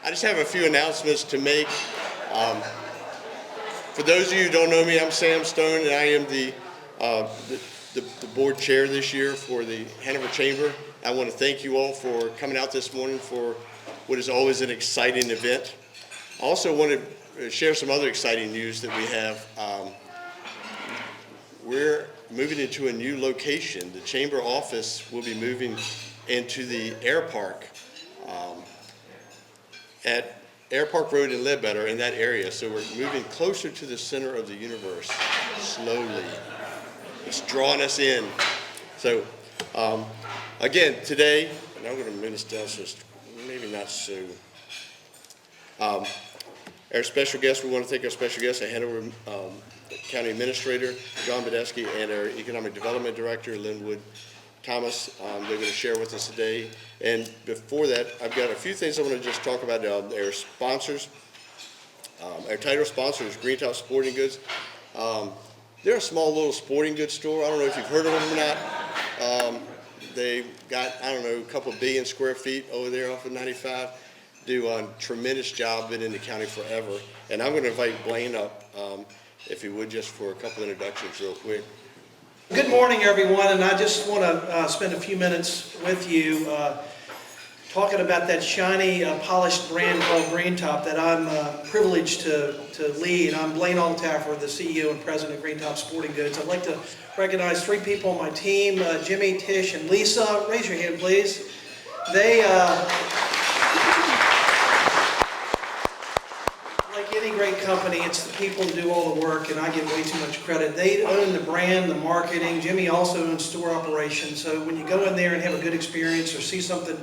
I just have a few announcements to make. For those of you who don't know me, I'm Sam Stone, and I am the board chair this year for the Hanover Chamber. I want to thank you all for coming out this morning for what is always an exciting event. I also want to share some other exciting news that we have. We're moving into a new location. The Chamber office will be moving into the Air Park at Air Park Road in Ledbetter, in that area. So we're moving closer to the center of the universe, slowly. It's drawing us in. So again, today, and I'm going to move this down so it's maybe not so. Our special guest, we want to thank our special guest, the Hanover County Administrator, John Badesky, and our Economic Development Director, Linwood Thomas. They're going to share with us today. And before that, I've got a few things I want to just talk about. Our sponsors. Our title sponsor is Greentop Sporting Goods. They're a small little sporting goods store. I don't know if you've heard of them or not. They've got, I don't know, a couple of billion square feet over there off of 95. Do a tremendous job, been in the county forever. And I'm going to invite Blaine up, if he would, just for a couple introductions real quick. Good morning, everyone, and I just want to spend a few minutes with you talking about that shiny, polished brand called Greentop that I'm privileged to lead. I'm Blaine Altaffer, the CEO and President of Greentop Sporting Goods. I'd like to recognize three people on my team, Jimmy, Tish, and Lisa. Raise your hand, please. They, like any great company, it's the people who do all the work, and I give way too much credit. They own the brand, the marketing. Jimmy also owns store operations. So when you go in there and have a good experience or see something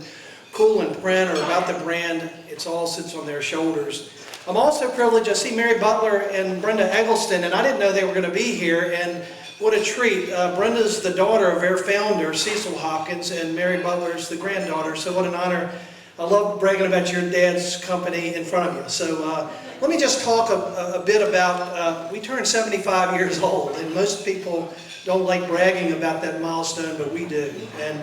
cool in print or about the brand, it all sits on their shoulders. I'm also privileged. I see Mary Butler and Brenda Eggleston, and I didn't know they were going to be here, and what a treat. Brenda's the daughter of our founder, Cecil Hopkins, and Mary Butler's the granddaughter, so what an honor. I love bragging about your dad's company in front of you. So let me just talk a bit about, we turned 75 years old, and most people don't like bragging about that milestone, but we do. And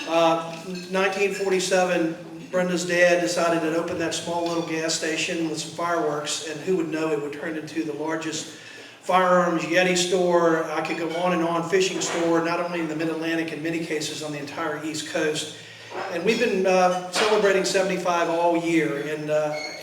1947, Brenda's dad decided to open that small little gas station with some fireworks, and who would know it would turn into the largest firearms, Yeti store, I could go on, fishing store, not only in the Mid-Atlantic, in many cases on the entire East Coast. And we've been celebrating 75 all year, and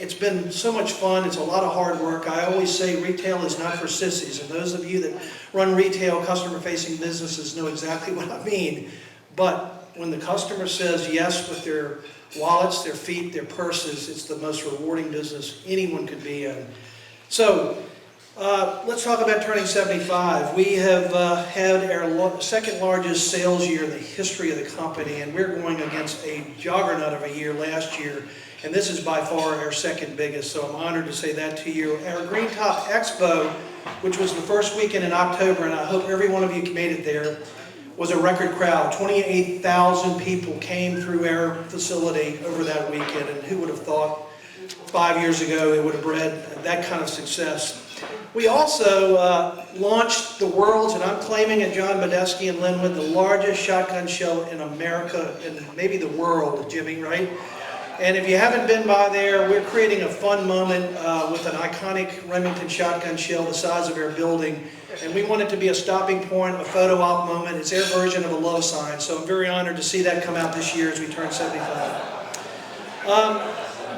it's been so much fun. It's a lot of hard work. I always say retail is not for sissies, and those of you that run retail, customer-facing businesses know exactly what I mean. But when the customer says yes with their wallets, their feet, their purses, it's the most rewarding business anyone could be in. So let's talk about turning 75. We have had our second largest sales year in the history of the company, and we're going against a juggernaut of a year last year, and this is by far our second biggest, so I'm honored to say that to you. Our Greentop Expo, which was the first weekend in October, and I hope every one of you made it there, was a record crowd. 28,000 people came through our facility over that weekend, and who would have thought 5 years ago it would have bred that kind of success. We also launched the world's, and I'm claiming at John Badesky and Linwood, the largest shotgun show in America and maybe the world, Jimmy, right? And if you haven't been by there, we're creating a fun moment with an iconic Remington shotgun shell the size of our building. And we want it to be a stopping point, a photo op moment. It's our version of a love sign. So I'm very honored to see that come out this year as we turn 75.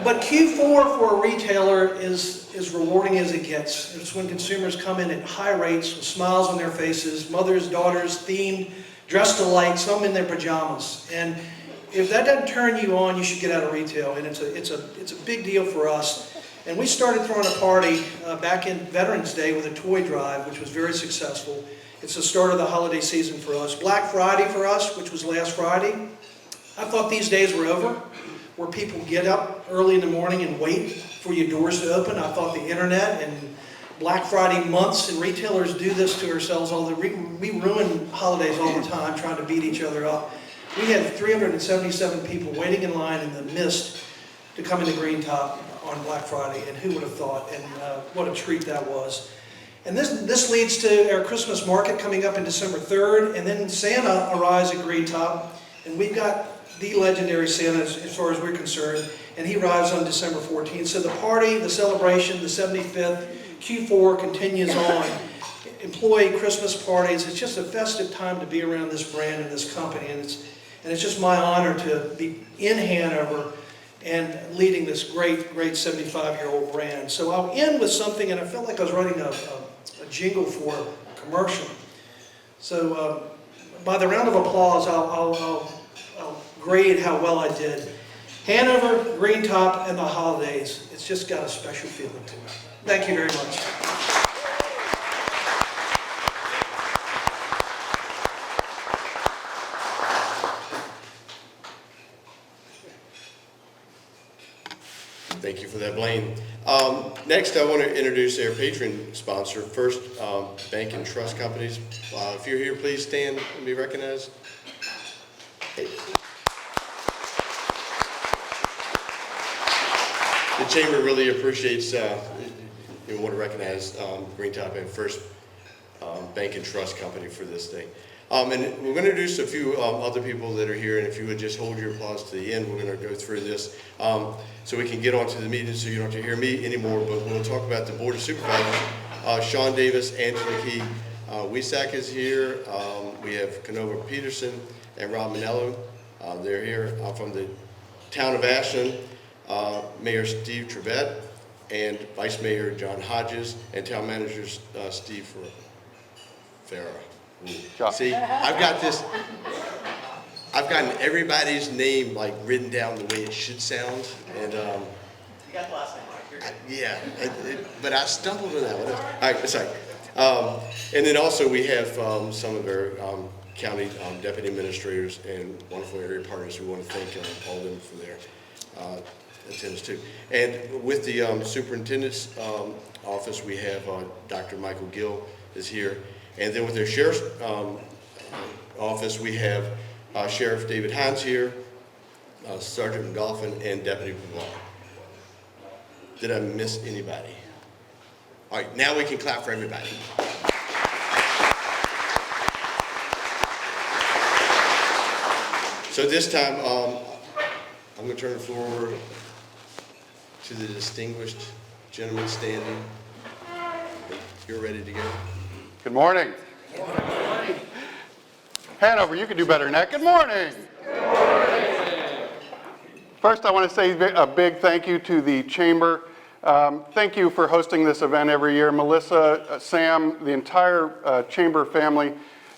But Q4 for a retailer is rewarding as it gets. It's when consumers come in at high rates with smiles on their faces, mothers, daughters, themed, dressed alike, some in their pajamas. And if that doesn't turn you on, you should get out of retail. And it's a big deal for us. And we started throwing a party back in Veterans Day with a toy drive, which was very successful. It's the start of the holiday season for us. Black Friday for us, which was last Friday. I thought these days were over, where people get up early in the morning and wait for your doors to open. I thought the internet and Black Friday months, and retailers do this to ourselves. We ruin holidays all the time trying to beat each other up. We had 377 people waiting in line in the mist to come into Greentop on Black Friday, and who would have thought, and what a treat that was. And this leads to our Christmas market coming up in December 3rd, and then Santa arrives at Greentop, and we've got the legendary Santa as far as we're concerned, and he arrives on December 14th. So the party, the celebration, the 75th Q4 continues on. Employee Christmas parties, it's just a festive time to be around this brand and this company, and it's just my honor to be in Hanover and leading this great 75-year-old brand. So I'll end with something, and I felt like I was writing a jingle for a commercial. So by the round of applause, I'll grade how well I did. Hanover, Green Top, and the holidays. It's just got a special feeling to it. Thank you very much. Thank you for that, Blaine. Next, I want to introduce our patron sponsor, First Bank and Trust Companies. If you're here, please stand and be recognized. Hey. The Chamber really appreciates, we want to recognize Green Top and First Bank and Trust Company for this thing. And we're going to introduce a few other people that are here, and if you would just hold your applause to the end, we're going to go through this so we can get on to the meeting so you don't have to hear me anymore, but we'll talk about the Board of Supervisors. Sean Davis, Angela Key, Wesak is here. We have Canova Peterson and Rob Manello. They're here from the town of Ashland. Mayor Steve Trevette and Vice Mayor John Hodges and Town Manager Steve Farah. See, I've gotten everybody's name like written down the way it should sound, and you got the last name right. You're good. yeah, but I stumbled on that one. All right, sorry. And then also we have some of our county deputy administrators and wonderful area partners. We want to thank all of them for their attendance too. And with the superintendent's office, we have Dr. Michael Gill is here. And then with their sheriff's office, we have Sheriff David Hines here, Sergeant McGolfin, and Deputy Pavard. Did I miss anybody? All right, now we can clap for everybody. So this time, I'm going to turn the floor over to the distinguished gentleman standing. You're ready to go. Good morning. Good morning. Hanover, you can do better than that. Good morning. Good morning. First, I want to say a big thank you to the Chamber. Thank you for hosting this event every year. Melissa, Sam, the entire Chamber family,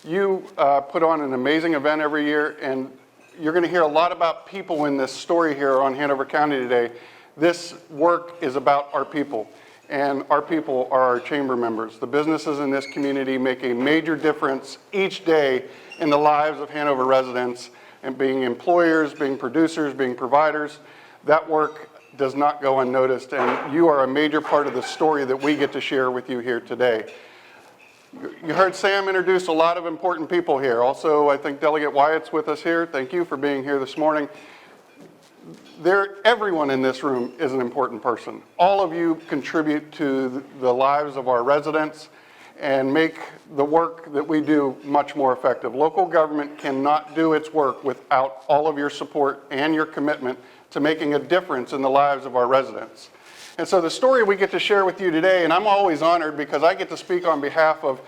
you put on an amazing event every year, and you're going to hear a lot about people in this story here on Hanover County today. This work is about our people. And our people are our Chamber members. The businesses in this community make a major difference each day in the lives of Hanover residents, and being employers, being producers, being providers. That work does not go unnoticed, and you are a major part of the story that we get to share with you here today. You heard Sam introduce a lot of important people here. Also, I think Delegate Wyatt's with us here. Thank you for being here this morning. Everyone in this room is an important person. All of you contribute to the lives of our residents and make the work that we do much more effective. Local government cannot do its work without all of your support and your commitment to making a difference in the lives of our residents. And so the story we get to share with you today, and I'm always honored because I get to speak on behalf of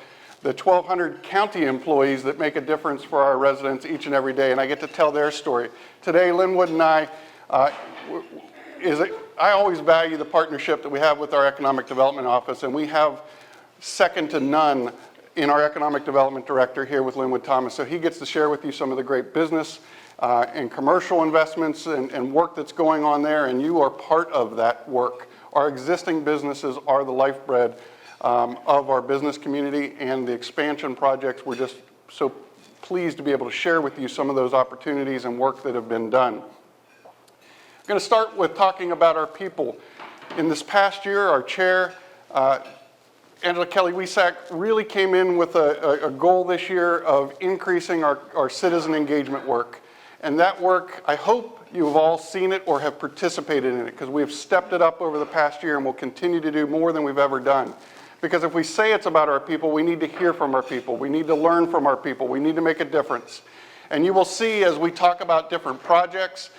the 1,200 county employees that make a difference for our residents each and every day, and I get to tell their story. Today, Linwood and I always value the partnership that we have with our Economic Development Office, and we have second to none in our Economic Development Director here with Linwood Thomas. So he gets to share with you some of the great business and commercial investments and work that's going on there, and you are part of that work. Our existing businesses are the lifeblood of our business community, and the expansion projects, we're just so pleased to be able to share with you some of those opportunities and work that have been done. I'm going to start with talking about our people. In this past year, our chair, Angela Kelly Wesak, really came in with a goal this year of increasing our citizen engagement work. And that work, I hope you have all seen it or have participated in it, because we have stepped it up over the past year and will continue to do more than we've ever done. Because if we say it's about our people, we need to hear from our people. We need to learn from our people. We need to make a difference. And you will see as we talk about different projects,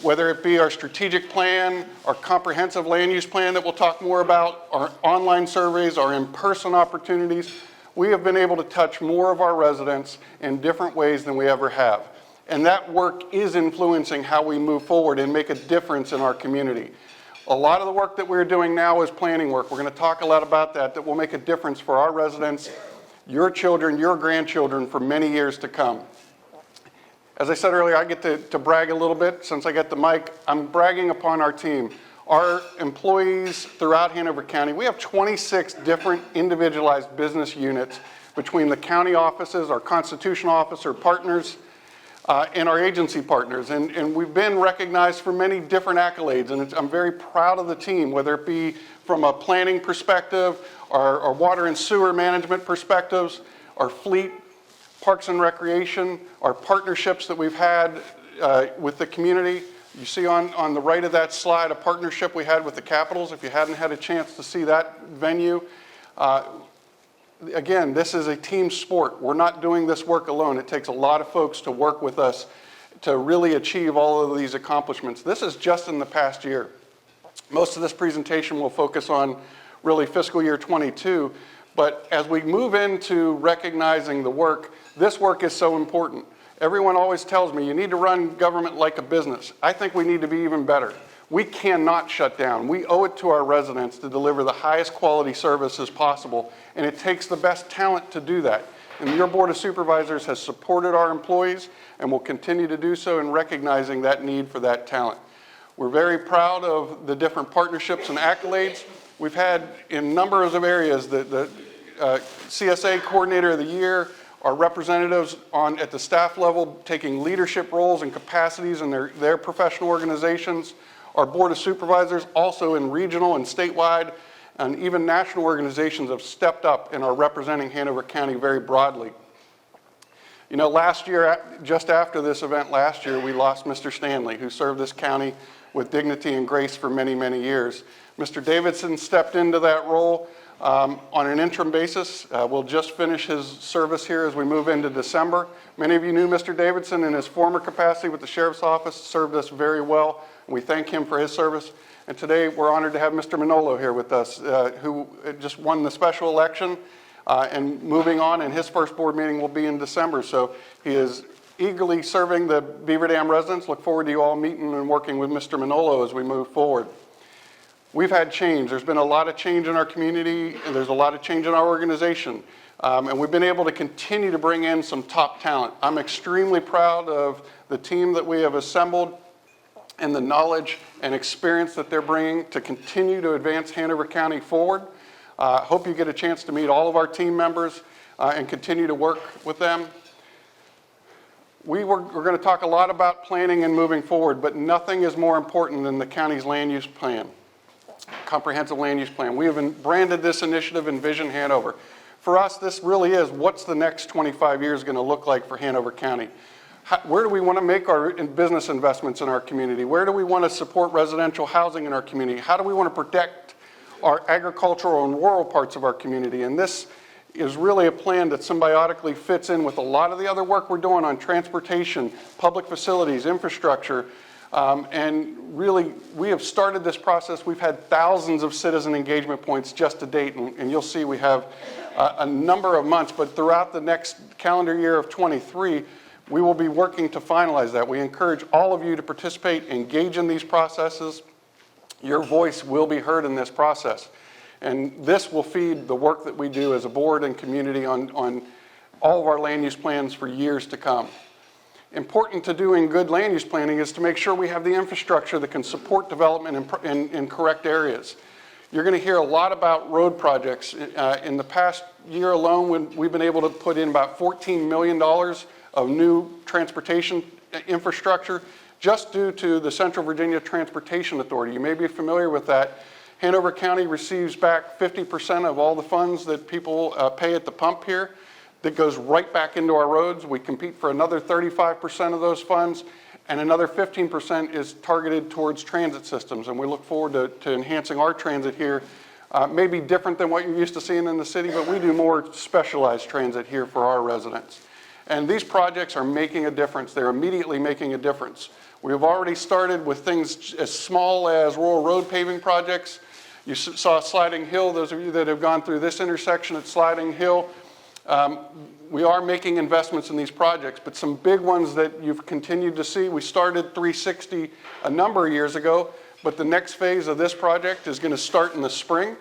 whether it be our strategic plan, our comprehensive land use plan that we'll talk more about, our online surveys, our in-person opportunities, we have been able to touch more of our residents in different ways than we ever have. And that work is influencing how we move forward and make a difference in our community. A lot of the work that we're doing now is planning work. We're going to talk a lot about that will make a difference for our residents, your children, your grandchildren for many years to come. As I said earlier, I get to brag a little bit since I get the mic. I'm bragging upon our team. Our employees throughout Hanover County, we have 26 different individualized business units between the county offices, our constitutional officer partners, and our agency partners. And we've been recognized for many different accolades, and I'm very proud of the team, whether it be from a planning perspective, our water and sewer management perspectives, our fleet, parks and recreation, our partnerships that we've had with the community. You see on the right of that slide a partnership we had with the Capitals. If you hadn't had a chance to see that venue, again, this is a team sport. We're not doing this work alone. It takes a lot of folks to work with us to really achieve all of these accomplishments. This is just in the past year. Most of this presentation will focus on really fiscal year 22, but as we move into recognizing the work, this work is so important. Everyone always tells me you need to run government like a business. I think we need to be even better. We cannot shut down. We owe it to our residents to deliver the highest quality services possible, and it takes the best talent to do that. And your Board of Supervisors has supported our employees and will continue to do so in recognizing that need for that talent. We're very proud of the different partnerships and accolades we've had in numbers of areas. The CSA Coordinator of the Year, our representatives at the staff level taking leadership roles and capacities in their professional organizations, our Board of Supervisors also in regional and statewide and even national organizations have stepped up and are representing Hanover County very broadly. You know, last year, just after this event last year, we lost Mr. Stanley, who served this county with dignity and grace for many, many years. Mr. Davidson stepped into that role on an interim basis. We'll just finish his service here as we move into December. Many of you knew Mr. Davidson in his former capacity with the Sheriff's Office, served us very well, and we thank him for his service. And today we're honored to have Mr. Manolo here with us, who just won the special election and moving on, and his first board meeting will be in December. So he is eagerly serving the Beaver Dam residents. Look forward to you all meeting and working with Mr. Manolo as we move forward. We've had change. There's been a lot of change in our community, and there's a lot of change in our organization. And we've been able to continue to bring in some top talent. I'm extremely proud of the team that we have assembled and the knowledge and experience that they're bringing to continue to advance Hanover County forward. Hope you get a chance to meet all of our team members and continue to work with them. We're going to talk a lot about planning and moving forward, but nothing is more important than the county's land use plan. Comprehensive land use plan. We have branded this initiative Envision Hanover. For us, this really is what's the next 25 years going to look like for Hanover County. Where do we want to make our business investments in our community? Where do we want to support residential housing in our community? How do we want to protect our agricultural and rural parts of our community? And this is really a plan that symbiotically fits in with a lot of the other work we're doing on transportation, public facilities, infrastructure. And really, we have started this process. We've had thousands of citizen engagement points just to date, and you'll see we have a number of months, but throughout the next calendar year of 23, we will be working to finalize that. We encourage all of you to participate, engage in these processes. Your voice will be heard in this process. And this will feed the work that we do as a board and community on all of our land use plans for years to come. Important to doing good land use planning is to make sure we have the infrastructure that can support development in correct areas. You're going to hear a lot about road projects. In the past year alone, we've been able to put in about $14 million of new transportation infrastructure just due to the Central Virginia Transportation Authority. You may be familiar with that. Hanover County receives back 50% of all the funds that people pay at the pump here. That goes right back into our roads. We compete for another 35% of those funds, and another 15% is targeted towards transit systems. And we look forward to enhancing our transit here. Maybe different than what you're used to seeing in the city, but we do more specialized transit here for our residents. And these projects are making a difference. They're immediately making a difference. We have already started with things as small as rural road paving projects. You saw Sliding Hill, those of you that have gone through this intersection at Sliding Hill. We are making investments in these projects, but some big ones that you've continued to see, we started 360 a number of years ago, but the next phase of this project is going to start in the spring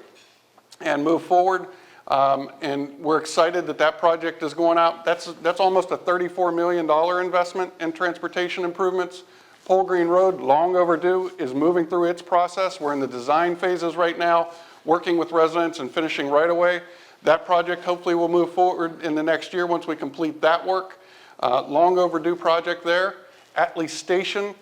and move forward. And we're excited that that project is going out. That's almost a $34 million investment in transportation improvements. Pole Green Road, long overdue, is moving through its process. We're in the design phases right now, working with residents and finishing right away. That project hopefully will move forward in the next year once we complete that work. Long overdue project there. Atlee Station,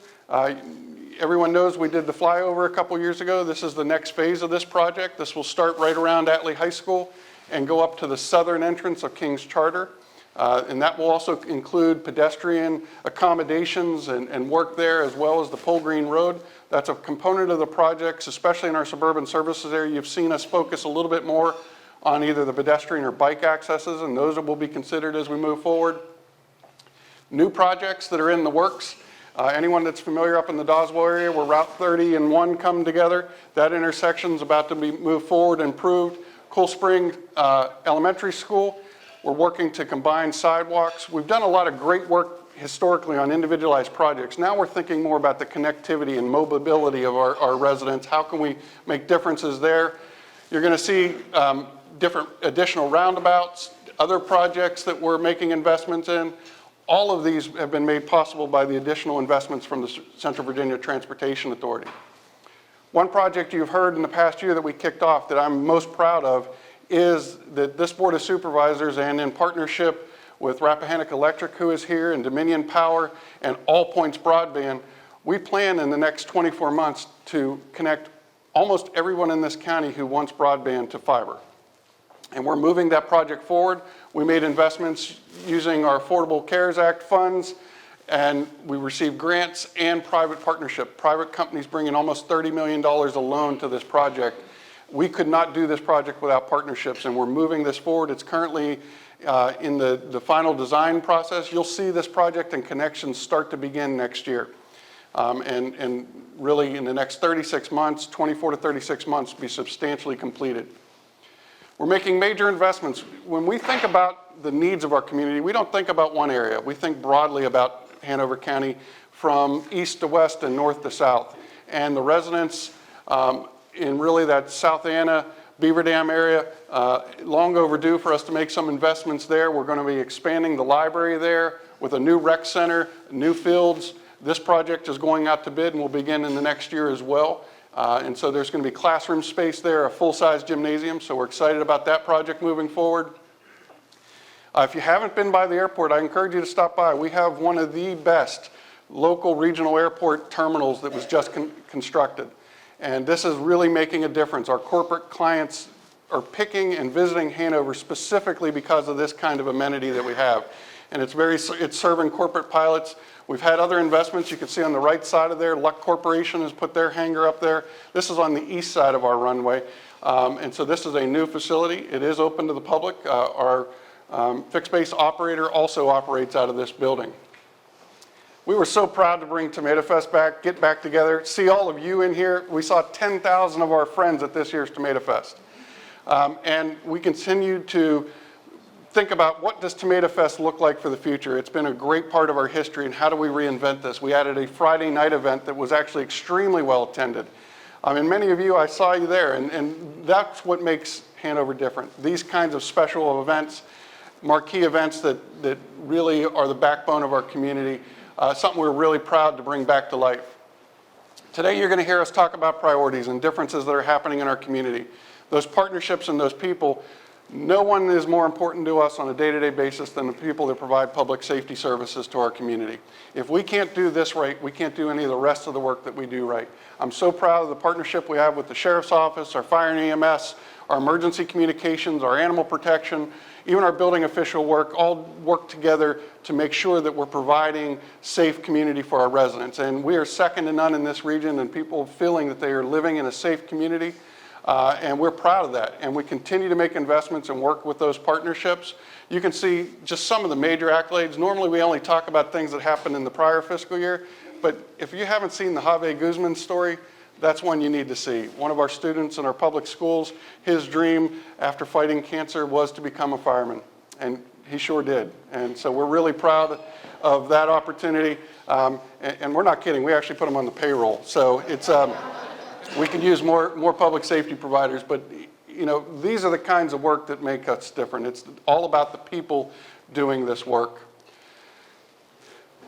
everyone knows we did the flyover a couple years ago. This is the next phase of this project. This will start right around Atlee High School and go up to the southern entrance of King's Charter. And that will also include pedestrian accommodations and work there, as well as the Pole Green Road. That's a component of the projects, especially in our suburban services area. You've seen us focus a little bit more on either the pedestrian or bike accesses, and those will be considered as we move forward. New projects that are in the works. Anyone that's familiar up in the Doswell area where Route 30 and 1 come together, that intersection is about to be moved forward, improved. Cool Spring Elementary School, we're working to combine sidewalks. We've done a lot of great work historically on individualized projects. Now we're thinking more about the connectivity and mobility of our residents. How can we make differences there? You're going to see different additional roundabouts, other projects that we're making investments in. All of these have been made possible by the additional investments from the Central Virginia Transportation Authority. One project you've heard in the past year that we kicked off that I'm most proud of is that this Board of Supervisors, and in partnership with Rappahannock Electric, who is here, and Dominion Power, and All Points Broadband, we plan in the next 24 months to connect almost everyone in this county who wants broadband to fiber. And we're moving that project forward. We made investments using our Affordable Cares Act funds, and we received grants and private partnership. Private companies bringing almost $30 million alone to this project. We could not do this project without partnerships, and we're moving this forward. It's currently in the final design process. You'll see this project and connections start to begin next year. And really in the next 36 months, 24 to 36 months, be substantially completed. We're making major investments. When we think about the needs of our community, we don't think about one area. We think broadly about Hanover County from east to west and north to south. And the residents in really that South Anna, Beaver Dam area, long overdue for us to make some investments there. We're going to be expanding the library there with a new rec center, new fields. This project is going out to bid and will begin in the next year as well. And so there's going to be classroom space there, a full-size gymnasium. So we're excited about that project moving forward. If you haven't been by the airport, I encourage you to stop by. We have one of the best local regional airport terminals that was just constructed. And this is really making a difference. Our corporate clients are picking and visiting Hanover specifically because of this kind of amenity that we have. And it's serving corporate pilots. We've had other investments. You can see on the right side of there, Luck Corporation has put their hangar up there. This is on the east side of our runway. And so this is a new facility. It is open to the public. Our fixed base operator also operates out of this building. We were so proud to bring Tomato Fest back, get back together, see all of you in here. We saw 10,000 of our friends at this year's Tomato Fest. And we continue to think about what does Tomato Fest look like for the future. It's been a great part of our history, and how do we reinvent this? We added a Friday night event that was actually extremely well attended. And many of you, I saw you there, and that's what makes Hanover different. These kinds of special events, marquee events that really are the backbone of our community. Something we're really proud to bring back to life. Today you're going to hear us talk about priorities and differences that are happening in our community. Those partnerships and those people, no one is more important to us on a day-to-day basis than the people that provide public safety services to our community. If we can't do this right, we can't do any of the rest of the work that we do right. I'm so proud of the partnership we have with the Sheriff's Office, our Fire and EMS, our emergency communications, our animal protection, even our building official work, all work together to make sure that we're providing safe community for our residents. And we are second to none in this region, and people feeling that they are living in a safe community. And we're proud of that. And we continue to make investments and work with those partnerships. You can see just some of the major accolades. Normally, we only talk about things that happened in the prior fiscal year. But if you haven't seen the Javier Guzman story, that's one you need to see. One of our students in our public schools, his dream after fighting cancer was to become a fireman. And he sure did. And so we're really proud of that opportunity. And we're not kidding. We actually put him on the payroll. So it's, we could use more public safety providers. But, you know, these are the kinds of work that make us different. It's all about the people doing this work.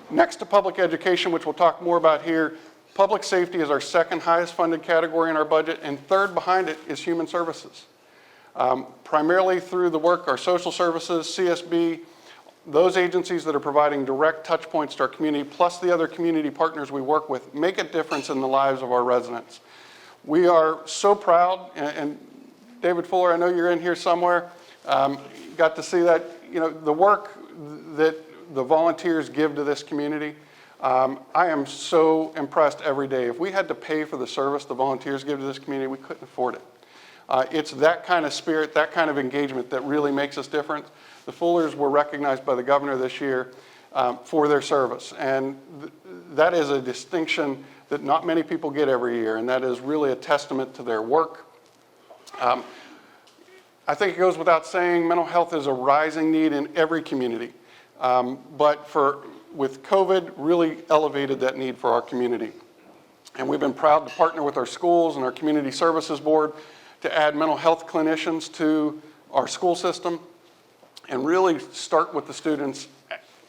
Next to public education, which we'll talk more about here, public safety is our second highest funded category in our budget, and third behind it is human services. Primarily through the work, our social services, CSB, those agencies that are providing direct touch points to our community, plus the other community partners we work with, make a difference in the lives of our residents. We are so proud, and David Fuller, I know you're in here somewhere, got to see that, you know, the work that the volunteers give to this community. I am so impressed every day. If we had to pay for the service the volunteers give to this community, we couldn't afford it. It's that kind of spirit, that kind of engagement that really makes us different. The Fullers were recognized by the governor this year for their service. And that is a distinction that not many people get every year, and that is really a testament to their work. I think it goes without saying, mental health is a rising need in every community. But with COVID, really elevated that need for our community. And we've been proud to partner with our schools and our community services board to add mental health clinicians to our school system and really start with the students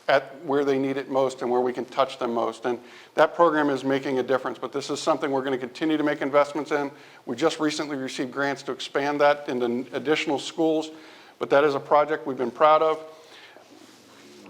at where they need it most and where we can touch them most. And that program is making a difference, but this is something we're going to continue to make investments in. We just recently received grants to expand that into additional schools, but that is a project we've been proud of.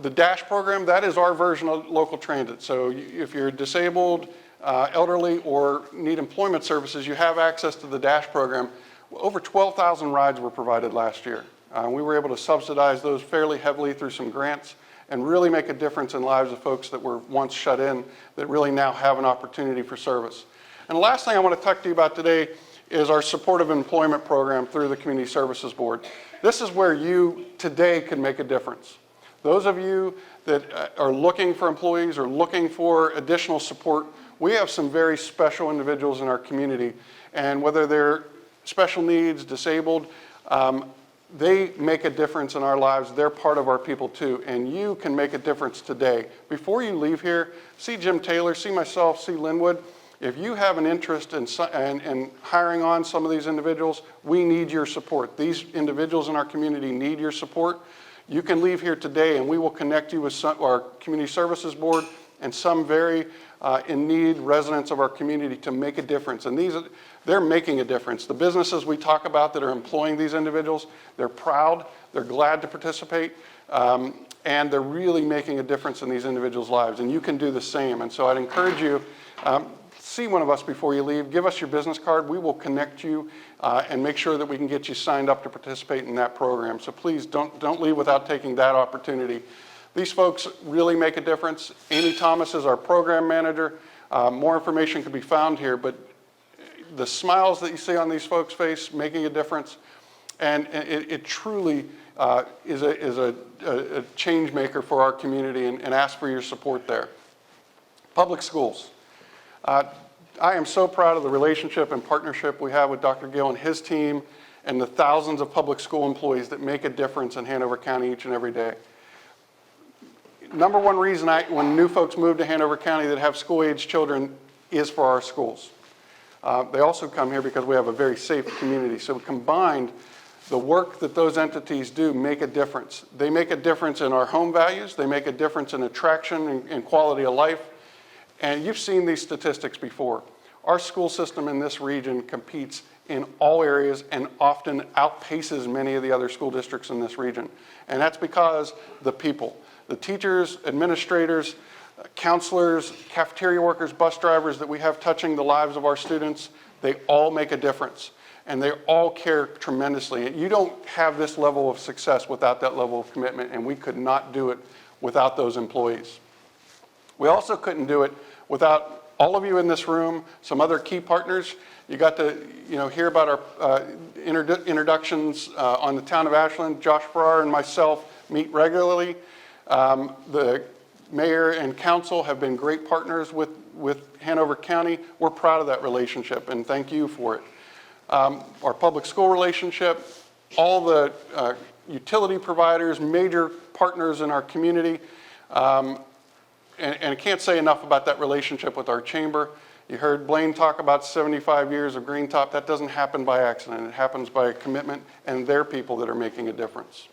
The DASH program, that is our version of local transit. So if you're disabled, elderly, or need employment services, you have access to the DASH program. Over 12,000 rides were provided last year. We were able to subsidize those fairly heavily through some grants and really make a difference in lives of folks that were once shut in that really now have an opportunity for service. And the last thing I want to talk to you about today is our supportive employment program through the Community Services Board. This is where you today can make a difference. Those of you that are looking for employees or looking for additional support, we have some very special individuals in our community, and whether they're special needs, disabled, they make a difference in our lives. They're part of our people too, and you can make a difference today. Before you leave here, see Jim Taylor, see myself, see Linwood. If you have an interest in hiring on some of these individuals, we need your support. These individuals in our community need your support. You can leave here today and we will connect you with our Community Services Board and some very in-need residents of our community to make a difference. And they're making a difference. The businesses we talk about that are employing these individuals, they're proud, they're glad to participate, and they're really making a difference in these individuals' lives. And you can do the same. And so I'd encourage you, see one of us before you leave. Give us your business card. We will connect you and make sure that we can get you signed up to participate in that program. So please don't leave without taking that opportunity. These folks really make a difference. Amy Thomas is our program manager. More information can be found here, but the smiles that you see on these folks' face making a difference, and it truly is a change maker for our community, and ask for your support there. Public schools. I am so proud of the relationship and partnership we have with Dr. Gill and his team and the thousands of public school employees that make a difference in Hanover County each and every day. Number one reason when new folks move to Hanover County that have school-age children is for our schools. They also come here because we have a very safe community. So combined, the work that those entities do make a difference. They make a difference in our home values. They make a difference in attraction and quality of life. And you've seen these statistics before. Our school system in this region competes in all areas and often outpaces many of the other school districts in this region. And that's because the people, the teachers, administrators, counselors, cafeteria workers, bus drivers that we have touching the lives of our students, they all make a difference. And they all care tremendously. You don't have this level of success without that level of commitment, and we could not do it without those employees. We also couldn't do it without all of you in this room, some other key partners. You got to hear about our introductions on the town of Ashland. Josh Farrar and myself meet regularly. The mayor and council have been great partners with Hanover County. We're proud of that relationship, and thank you for it. Our public school relationship, all the utility providers, major partners in our community, and I can't say enough about that relationship with our chamber. You heard Blaine talk about 75 years of Green Top. That doesn't happen by accident. It happens by commitment and their people that are making a difference.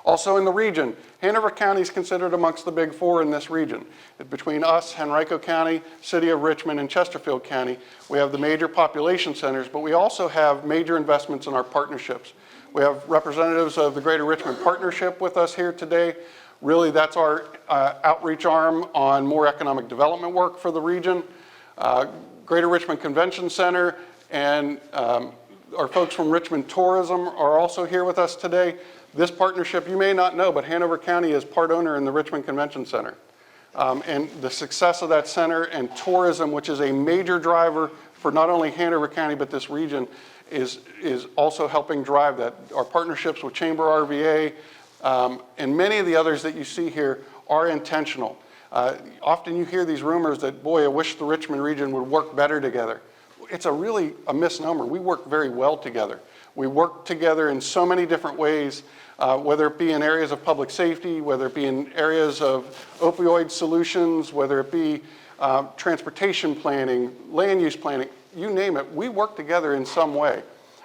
Also in the region, Hanover County is considered amongst the big four in this region. Between us, Henrico County, City of Richmond, and Chesterfield County, we have the major population centers, but we also have major investments in our partnerships. We have representatives of the Greater Richmond Partnership with us here today. Really, that's our outreach arm on more economic development work for the region. Greater Richmond Convention Center and our folks from Richmond Tourism are also here with us today. This partnership, you may not know, but Hanover County is part owner in the Richmond Convention Center. And the success of that center and tourism, which is a major driver for not only Hanover County, but this region, is also helping drive that. Our partnerships with Chamber RVA and many of the others that you see here are intentional. Often you hear these rumors that, boy, I wish the Richmond region would work better together. It's really a misnomer. We work very well together. We work together in so many different ways, whether it be in areas of public safety, whether it be in areas of opioid solutions, whether it be transportation planning, land use planning, you name it, we work together in some way.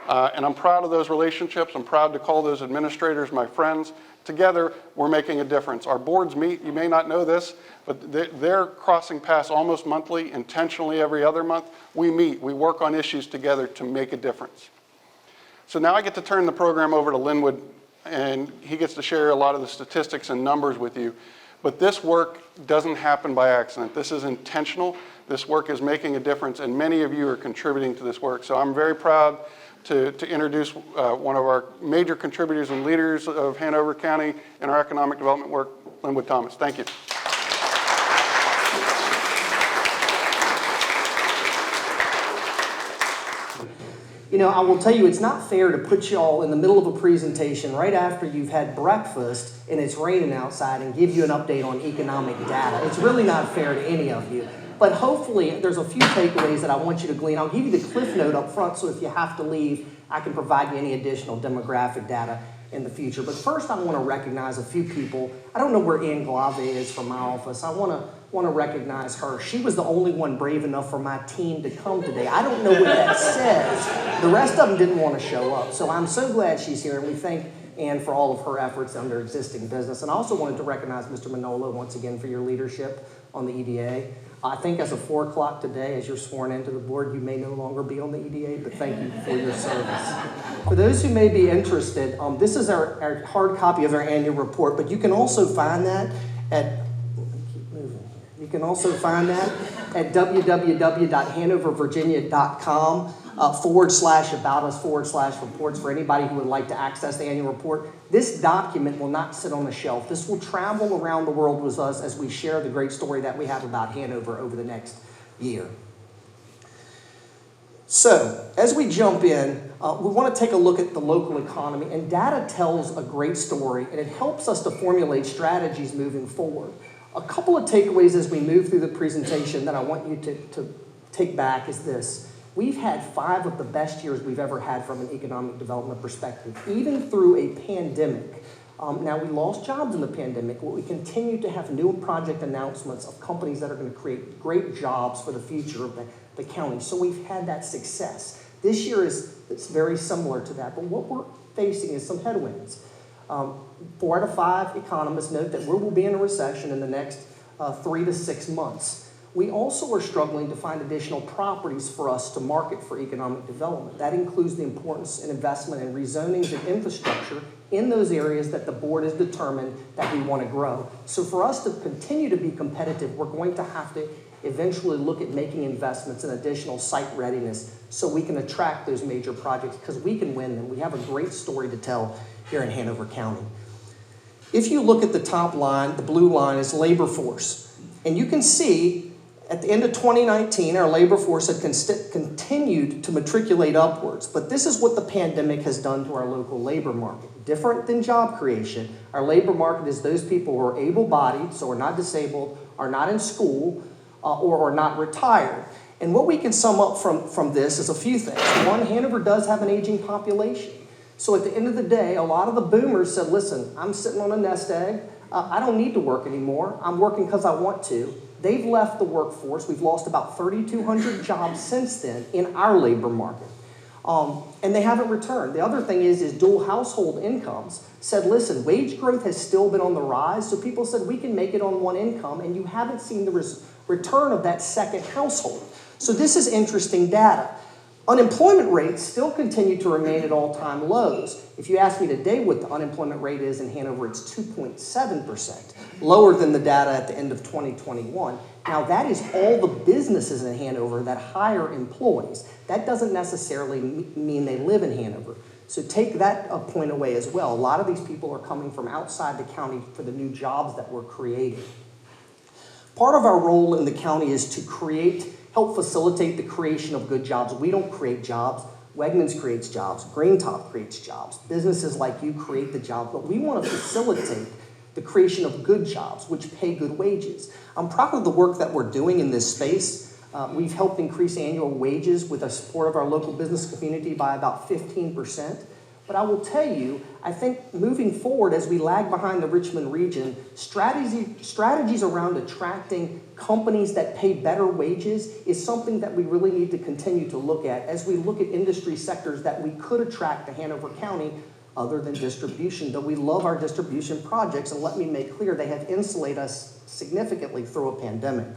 And I'm proud of those relationships. I'm proud to call those administrators my friends. Together, we're making a difference. Our boards meet, you may not know this, but they're crossing paths almost monthly, intentionally every other month. We meet, we work on issues together to make a difference. So now I get to turn the program over to Linwood, and he gets to share a lot of the statistics and numbers with you. But this work doesn't happen by accident. This is intentional. This work is making a difference, and many of you are contributing to this work. So I'm very proud to introduce one of our major contributors and leaders of Hanover County in our economic development work, Linwood Thomas. Thank you. You know, I will tell you, it's not fair to put you all in the middle of a presentation right after you've had breakfast and it's raining outside and give you an update on economic data. It's really not fair to any of you. But hopefully, there's a few takeaways that I want you to glean. I'll give you the cliff note up front, so if you have to leave, I can provide you any additional demographic data in the future. But first, I want to recognize a few people. I don't know where Ann Glave is from my office. I want to recognize her. She was the only one brave enough for my team to come today. I don't know what that says. The rest of them didn't want to show up. So I'm so glad she's here, and we thank Ann for all of her efforts under existing business. And I also wanted to recognize Mr. Manolo once again for your leadership on the EDA. I think as of 4 o'clock today, as you're sworn into the board, you may no longer be on the EDA, but thank you for your service. For those who may be interested, this is our hard copy of our annual report, but you can also find that at www.hanovervirginia.com /about-us/reports for anybody who would like to access the annual report. This document will not sit on the shelf. This will travel around the world with us as we share the great story that we have about Hanover over the next year. So, as we jump in, we want to take a look at the local economy, and data tells a great story, and it helps us to formulate strategies moving forward. A couple of takeaways as we move through the presentation that I want you to take back is this. We've had 5 of the best years we've ever had from an economic development perspective, even through a pandemic. Now, we lost jobs in the pandemic, but we continue to have new project announcements of companies that are going to create great jobs for the future of the county. So we've had that success. This year it's very similar to that, but what we're facing is some headwinds. 4 out of 5 economists note that we will be in a recession in the next 3 to 6 months. We also are struggling to find additional properties for us to market for economic development. That includes the importance and investment in rezonings and infrastructure in those areas that the board has determined that we want to grow. So for us to continue to be competitive, we're going to have to eventually look at making investments in additional site readiness so we can attract those major projects because we can win them. We have a great story to tell here in Hanover County. If you look at the top line, the blue line is labor force. And you can see At the end of 2019, our labor force had continued to matriculate upwards, but this is what the pandemic has done to our local labor market. Different than job creation, our labor market is those people who are able-bodied, so are not disabled, are not in school, or are not retired. And what we can sum up from this is a few things. One, Hanover does have an aging population. So at the end of the day, a lot of the boomers said, listen, I'm sitting on a nest egg. I don't need to work anymore. I'm working because I want to. They've left the workforce. We've lost about 3,200 jobs since then in our labor market. And they haven't returned. The other thing is dual household incomes said, listen, wage growth has still been on the rise. So people said, we can make it on one income, and you haven't seen the return of that second household. So this is interesting data. Unemployment rates still continue to remain at all-time lows. If you ask me today what the unemployment rate is in Hanover, it's 2.7%, lower than the data at the end of 2021. Now, that is all the businesses in Hanover that hire employees. That doesn't necessarily mean they live in Hanover. So take that point away as well. A lot of these people are coming from outside the county for the new jobs that we're creating. Part of our role in the county is to help facilitate the creation of good jobs. We don't create jobs. Wegmans creates jobs. Green Top creates jobs. Businesses like you create the jobs, but we want to facilitate the creation of good jobs, which pay good wages. I'm proud of the work that we're doing in this space. We've helped increase annual wages with the support of our local business community by about 15%. But I will tell you, I think moving forward as we lag behind the Richmond region, strategies around attracting companies that pay better wages is something that we really need to continue to look at as we look at industry sectors that we could attract to Hanover County other than distribution, though we love our distribution projects, and let me make clear they have insulated us significantly through a pandemic.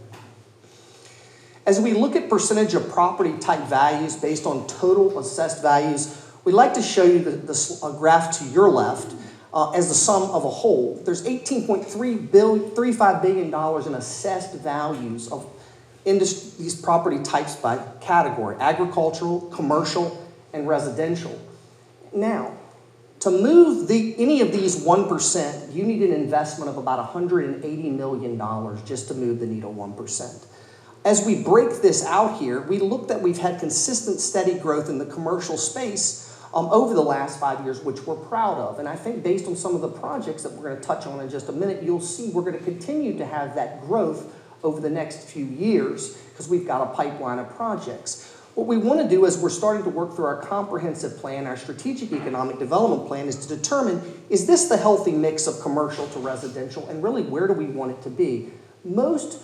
As we look at percentage of property type values based on total assessed values, we'd like to show you the graph to your left as the sum of a whole. There's $18.35 billion in assessed values of these property types by category: agricultural, commercial, and residential. Now, to move any of these 1%, you need an investment of about $180 million just to move the needle 1%. As we break this out here, we look that we've had consistent, steady growth in the commercial space over the last 5 years, which we're proud of. And I think based on some of the projects that we're going to touch on in just a minute, you'll see we're going to continue to have that growth over the next few years because we've got a pipeline of projects. What we want to do as we're starting to work through our comprehensive plan, our strategic economic development plan, is to determine, is this the healthy mix of commercial to residential, and really where do we want it to be? Most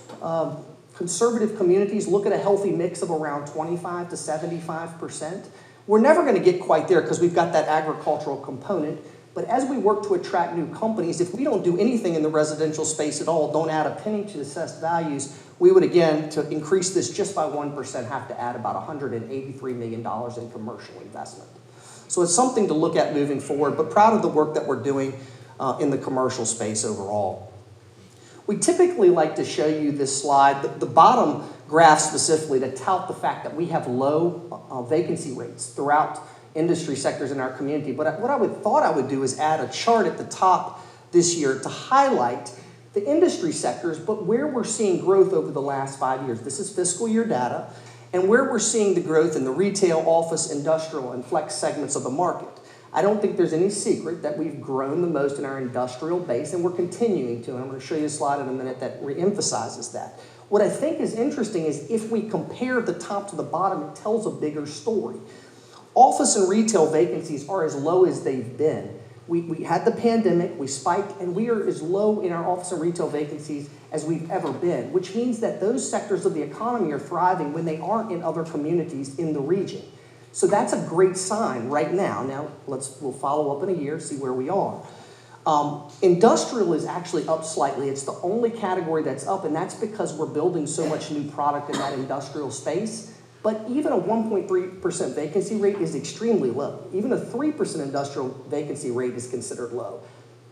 conservative communities look at a healthy mix of around 25 to 75%. We're never going to get quite there because we've got that agricultural component. But as we work to attract new companies, if we don't do anything in the residential space at all, don't add a penny to assessed values, we would, again, to increase this just by 1%, have to add about $183 million in commercial investment. So it's something to look at moving forward, but proud of the work that we're doing in the commercial space overall. We typically like to show you this slide, the bottom graph specifically, to tout the fact that we have low vacancy rates throughout industry sectors in our community. But what I thought I would do is add a chart at the top this year to highlight the industry sectors, but where we're seeing growth over the last 5 years. This is fiscal year data, and where we're seeing the growth in the retail, office, industrial, and flex segments of the market. I don't think there's any secret that we've grown the most in our industrial base, and we're continuing to, and I'm going to show you a slide in a minute that reemphasizes that. What I think is interesting is if we compare the top to the bottom, it tells a bigger story. Office and retail vacancies are as low as they've been. We had the pandemic, we spiked, and we are as low in our office and retail vacancies as we've ever been, which means that those sectors of the economy are thriving when they aren't in other communities in the region. So that's a great sign right now. Now, we'll follow up in a year, see where we are. Industrial is actually up slightly. It's the only category that's up, and that's because we're building so much new product in that industrial space. But even a 1.3% vacancy rate is extremely low. Even a 3% industrial vacancy rate is considered low.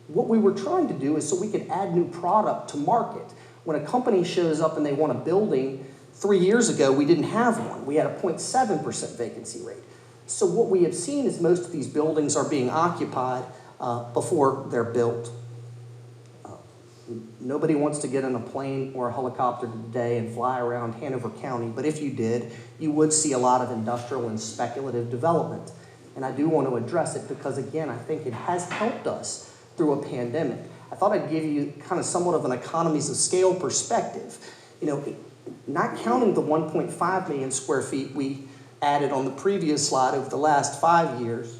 What we were trying to do is so we could add new product to market. When a company shows up and they want a building, 3 years ago we didn't have one. We had a 0.7% vacancy rate. So what we have seen is most of these buildings are being occupied before they're built. Nobody wants to get on a plane or a helicopter today and fly around Hanover County, but if you did, you would see a lot of industrial and speculative development. And I do want to address it because, again, I think it has helped us through a pandemic. I thought I'd give you kind of somewhat of an economies of scale perspective. You know, not counting the 1.5 million square feet we added on the previous slide over the last 5 years,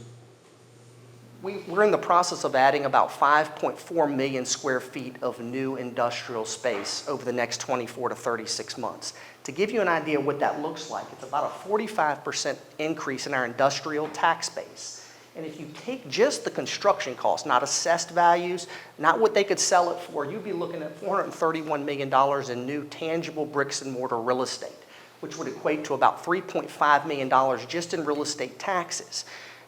we're in the process of adding about 5.4 million square feet of new industrial space over the next 24 to 36 months. To give you an idea of what that looks like, it's about a 45% increase in our industrial tax base. And if you take just the construction costs, not assessed values, not what they could sell it for, you'd be looking at $431 million in new tangible bricks and mortar real estate, which would equate to about $3.5 million just in real estate taxes.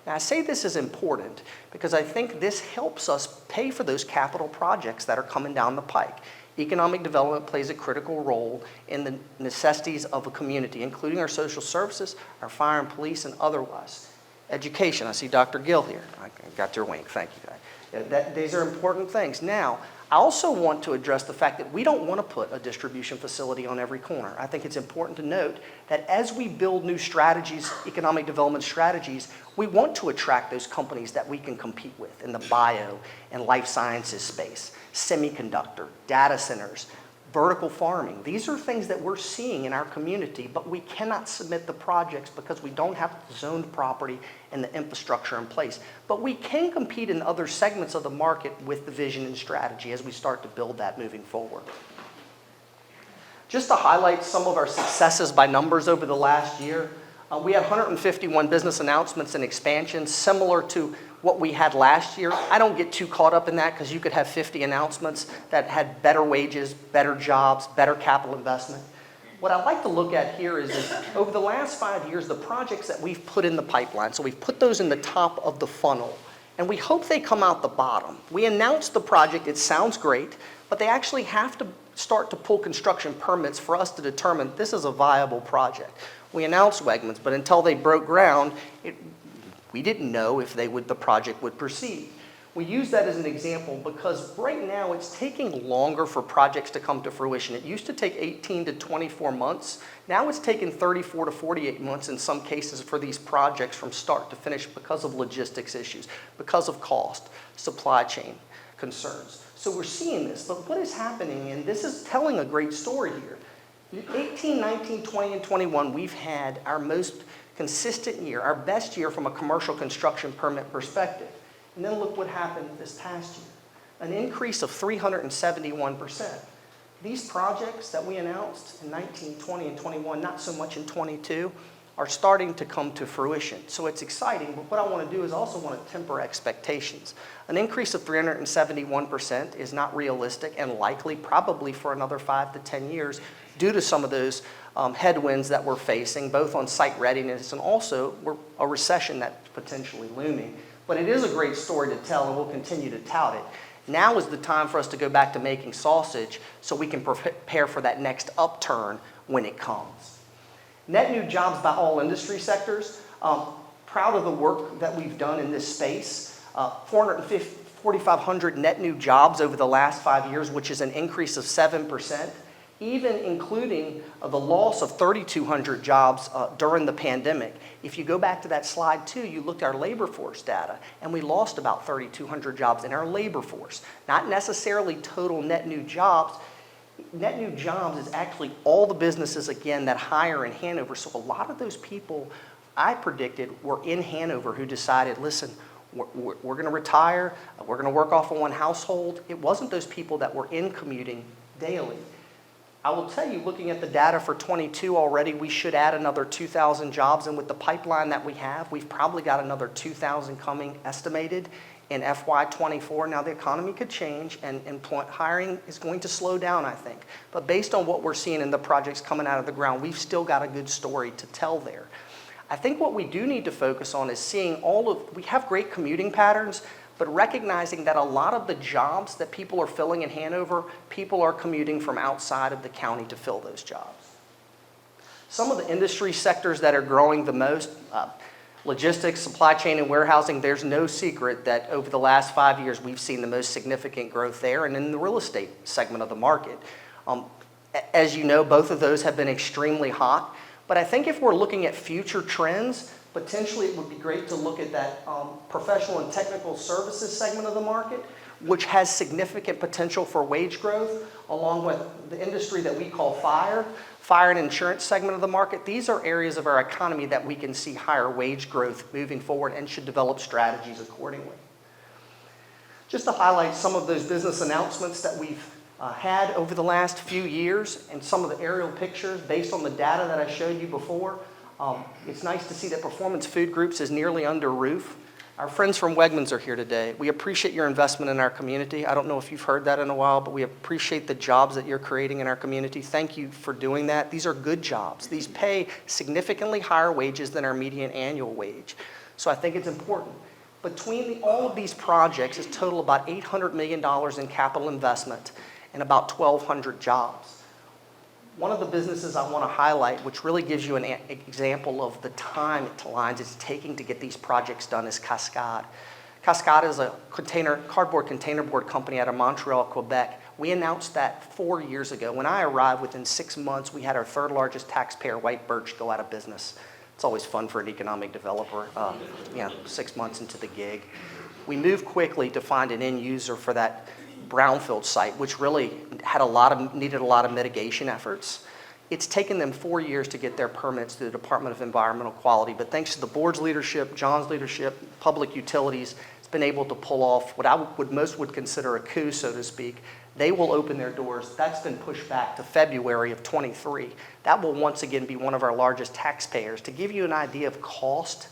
Now, I say this is important because I think this helps us pay for those capital projects that are coming down the pike. Economic development plays a critical role in the necessities of a community, including our social services, our fire and police, and otherwise. Education, I see Dr. Gill here. I got your wink, thank you, guys. These are important things. Now, I also want to address the fact that we don't want to put a distribution facility on every corner. I think it's important to note that as we build new strategies, economic development strategies, we want to attract those companies that we can compete with in the bio and life sciences space, semiconductor, data centers, vertical farming. These are things that we're seeing in our community, but we cannot submit the projects because we don't have zoned property and the infrastructure in place. But we can compete in other segments of the market with the vision and strategy as we start to build that moving forward. Just to highlight some of our successes by numbers over the last year, we had 151 business announcements and expansions, similar to what we had last year. I don't get too caught up in that because you could have 50 announcements that had better wages, better jobs, better capital investment. What I'd like to look at here is over the last 5 years, the projects that we've put in the pipeline. So we've put those in the top of the funnel, and we hope they come out the bottom. We announced the project, it sounds great, but they actually have to start to pull construction permits for us to determine this is a viable project. We announced Wegmans, but until they broke ground, we didn't know if the project would proceed. We use that as an example because right now it's taking longer for projects to come to fruition. It used to take 18 to 24 months. Now it's taking 34 to 48 months in some cases for these projects from start to finish because of logistics issues, because of cost, supply chain concerns. So we're seeing this, but what is happening, and this is telling a great story here. 18, 19, 20, and 21, we've had our most consistent year, our best year from a commercial construction permit perspective. And then look what happened this past year, an increase of 371%. These projects that we announced in 19, 20, and 21, not so much in 22, are starting to come to fruition. So it's exciting, but what I want to do is also want to temper expectations. An increase of 371% is not realistic and likely probably for another 5 to 10 years due to some of those headwinds that we're facing, both on site readiness and also a recession that's potentially looming. But it is a great story to tell, and we'll continue to tout it. Now is the time for us to go back to making sausage so we can prepare for that next upturn when it comes. Net new jobs by all industry sectors. Proud of the work that we've done in this space. 4,500 net new jobs over the last 5 years, which is an increase of 7%. Even including the loss of 3,200 jobs during the pandemic. If you go back to that slide too, you looked at our labor force data, and we lost about 3,200 jobs in our labor force. Not necessarily total net new jobs. Net new jobs is actually all the businesses, again, that hire in Hanover. So a lot of those people, I predicted, were in Hanover who decided, listen, we're going to retire, we're going to work off of one household. It wasn't those people that were in commuting daily. I will tell you, looking at the data for 22 already, we should add another 2,000 jobs. And with the pipeline that we have, we've probably got another 2,000 coming estimated in FY24. Now, the economy could change, and hiring is going to slow down, I think. But based on what we're seeing in the projects coming out of the ground, we've still got a good story to tell there. I think what we do need to focus on is seeing we have great commuting patterns, but recognizing that a lot of the jobs that people are filling in Hanover, people are commuting from outside of the county to fill those jobs. Some of the industry sectors that are growing the most, Logistics, supply chain, and warehousing, there's no secret that over the last 5 years, we've seen the most significant growth there and in the real estate segment of the market. As you know, both of those have been extremely hot, but I think if we're looking at future trends, potentially it would be great to look at that professional and technical services segment of the market, which has significant potential for wage growth, along with the industry that we call fire and insurance segment of the market. These are areas of our economy that we can see higher wage growth moving forward and should develop strategies accordingly. Just to highlight some of those business announcements that we've had over the last few years and some of the aerial pictures based on the data that I showed you before. It's nice to see that Performance Food Groups is nearly under roof. Our friends from Wegmans are here today. We appreciate your investment in our community. I don't know if you've heard that in a while, but we appreciate the jobs that you're creating in our community. Thank you for doing that. These are good jobs. These pay significantly higher wages than our median annual wage. So I think it's important. Between all of these projects, it's total about $800 million in capital investment and about 1,200 jobs. One of the businesses I want to highlight, which really gives you an example of the time it's taking to get these projects done, is Cascade. Cascade is a cardboard containerboard company out of Montreal, Quebec. We announced that 4 years ago. When I arrived, within 6 months, we had our third largest taxpayer, White Birch, go out of business. It's always fun for an economic developer, 6 months into the gig. We moved quickly to find an end user for that brownfield site, which really needed a lot of mitigation efforts. It's taken them 4 years to get their permits through the Department of Environmental Quality, but thanks to the board's leadership, John's leadership, Public Utilities, it's been able to pull off what most would consider a coup, so to speak. They will open their doors. That's been pushed back to February of 23. That will once again be one of our largest taxpayers. To give you an idea of cost,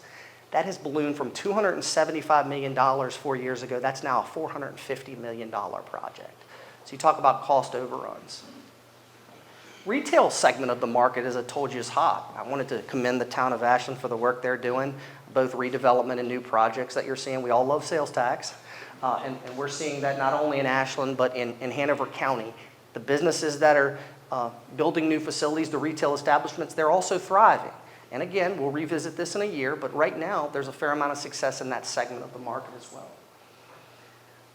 that has ballooned from $275 million 4 years ago. That's now a $450 million project. So you talk about cost overruns. Retail segment of the market, as I told you, is hot. I wanted to commend the town of Ashland for the work they're doing, both redevelopment and new projects that you're seeing. We all love sales tax, and we're seeing that not only in Ashland, but in Hanover County. The businesses that are building new facilities, the retail establishments, they're also thriving. And again, we'll revisit this in a year, but right now, there's a fair amount of success in that segment of the market as well.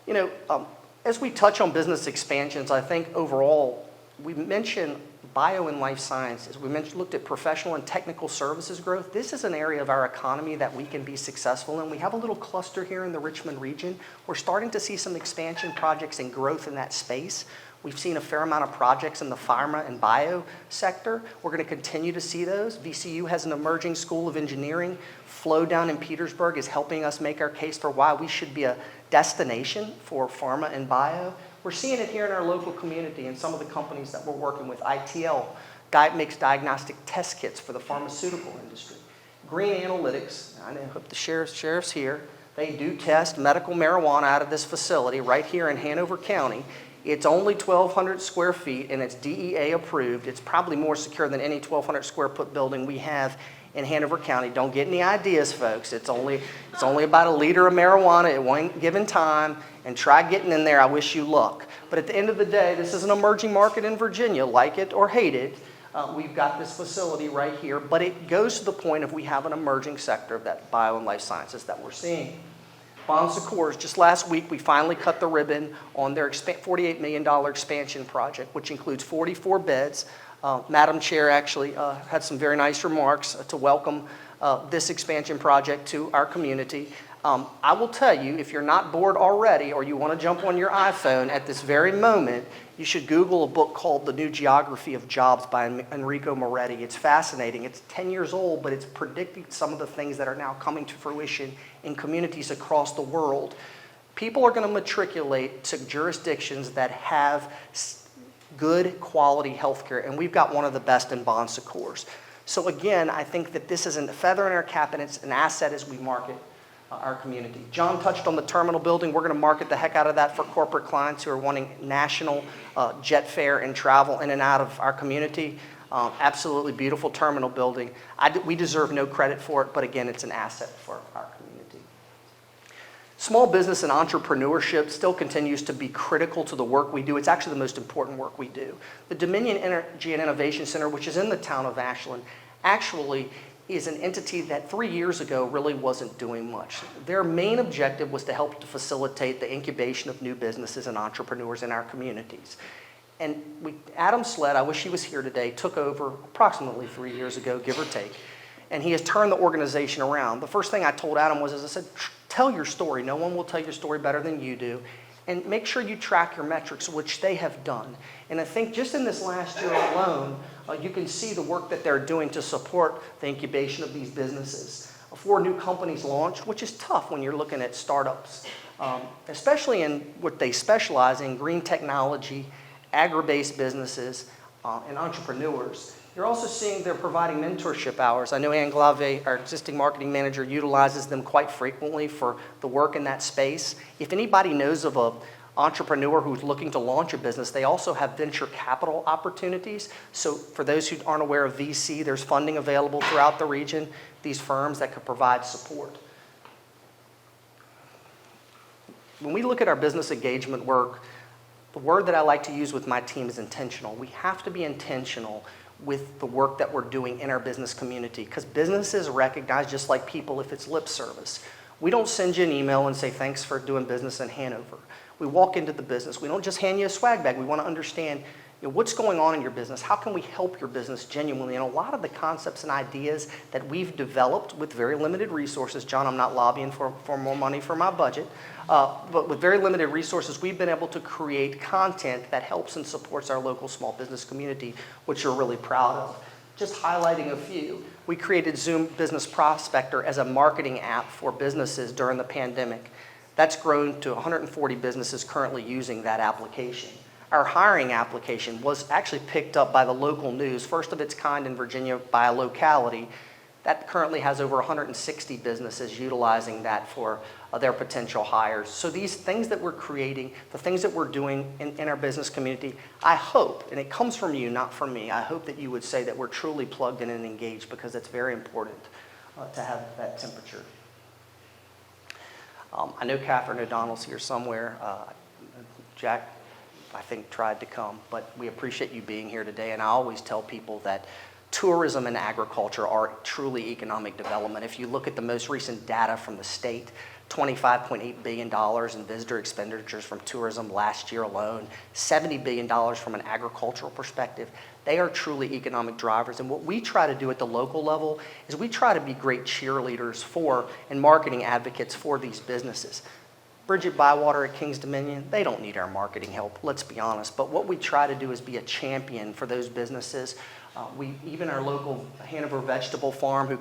You know, as we touch on business expansions, I think overall, we mentioned bio and life sciences. We looked at professional and technical services growth. This is an area of our economy that we can be successful in. We have a little cluster here in the Richmond region. We're starting to see some expansion projects and growth in that space. We've seen a fair amount of projects in the pharma and bio sector. We're going to continue to see those. VCU has an emerging school of engineering. Flow down in Petersburg is helping us make our case for why we should be a destination for pharma and bio. We're seeing it here in our local community and some of the companies that we're working with. ITL makes diagnostic test kits for the pharmaceutical industry. Green Analytics, I hope the sheriff's here. They do test medical marijuana out of this facility right here in Hanover County. It's only 1,200 square feet and it's DEA approved. It's probably more secure than any 1,200 square foot building we have in Hanover County. Don't get any ideas, folks. It's only about a liter of marijuana at one given time, and try getting in there. I wish you luck. But at the end of the day, this is an emerging market in Virginia. Like it or hate it, we've got this facility right here, but it goes to the point of we have an emerging sector of that bio and life sciences that we're seeing. Bon Secours, just last week, we finally cut the ribbon on their $48 million expansion project, which includes 44 beds. Madam Chair actually had some very nice remarks to welcome this expansion project to our community. I will tell you, if you're not bored already or you want to jump on your iPhone at this very moment, you should Google a book called The New Geography of Jobs by Enrico Moretti. It's fascinating. It's 10 years old, but it's predicting some of the things that are now coming to fruition in communities across the world. People are going to matriculate to jurisdictions that have good quality health care, and we've got one of the best in Bon Secours. So again, I think that this is a feather in our cap, and it's an asset as we market our community. John touched on the terminal building. We're going to market the heck out of that for corporate clients who are wanting national jet fare and travel in and out of our community. Absolutely beautiful terminal building. We deserve no credit for it, but again, it's an asset for our community. Small business and entrepreneurship still continues to be critical to the work we do. It's actually the most important work we do. The Dominion Energy and Innovation Center, which is in the town of Ashland, actually is an entity that 3 years ago really wasn't doing much. Their main objective was to help to facilitate the incubation of new businesses and entrepreneurs in our communities. And Adam Sled, I wish he was here today, took over approximately 3 years ago, give or take, and he has turned the organization around. The first thing I told Adam was, I said, tell your story. No one will tell your story better than you do. And make sure you track your metrics, which they have done. And I think just in this last year alone, you can see the work that they're doing to support the incubation of these businesses. 4 new companies launched, which is tough when you're looking at startups, especially in what they specialize in, green technology, agri-based businesses, and entrepreneurs. You're also seeing they're providing mentorship hours. I know Ann Glave, our existing marketing manager, utilizes them quite frequently for the work in that space. If anybody knows of an entrepreneur who's looking to launch a business, they also have venture capital opportunities. So for those who aren't aware of VC, there's funding available throughout the region, these firms that could provide support. When we look at our business engagement work, the word that I like to use with my team is intentional. We have to be intentional with the work that we're doing in our business community, because businesses recognize, just like people, if it's lip service. We don't send you an email and say, thanks for doing business in Hanover. We walk into the business. We don't just hand you a swag bag. We want to understand, what's going on in your business? How can we help your business genuinely? And a lot of the concepts and ideas that we've developed with very limited resources, John, I'm not lobbying for more money for my budget, but with very limited resources, we've been able to create content that helps and supports our local small business community, which we're really proud of. Just highlighting a few, we created Zoom Business Prospector as a marketing app for businesses during the pandemic. That's grown to 140 businesses currently using that application. Our hiring application was actually picked up by the local news, first of its kind in Virginia by a locality. That currently has over 160 businesses utilizing that for their potential hires. So these things that we're creating, the things that we're doing in our business community, I hope, and it comes from you, not from me, I hope that you would say that we're truly plugged in and engaged, because it's very important to have that temperature. I know Catherine O'Donnell's here somewhere. Jack, I think, tried to come, but we appreciate you being here today. And I always tell people that tourism and agriculture are truly economic development. If you look at the most recent data from the state, $25.8 billion in visitor expenditures from tourism last year alone, $70 billion from an agricultural perspective. They are truly economic drivers. And what we try to do at the local level is we try to be great cheerleaders for and marketing advocates for these businesses. Bridget Bywater at Kings Dominion, they don't need our marketing help, let's be honest. But what we try to do is be a champion for those businesses. Even our local Hanover Vegetable Farm, who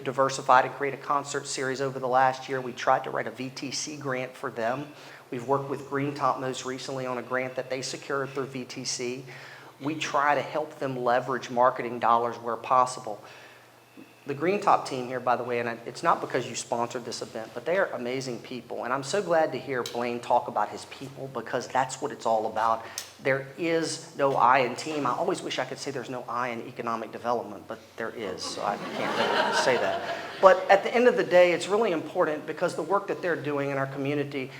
diversified and created a concert series over the last year, we tried to write a VTC grant for them. We've worked with Green Top most recently on a grant that they secured through VTC. We try to help them leverage marketing dollars where possible. The Green Top team here, by the way, and it's not because you sponsored this event, but they are amazing people. And I'm so glad to hear Blaine talk about his people, because that's what it's all about. There is no I in team. I always wish I could say there's no I in economic development, but there is, so I can't really say that. But at the end of the day, it's really important, because the work that they're doing in our community,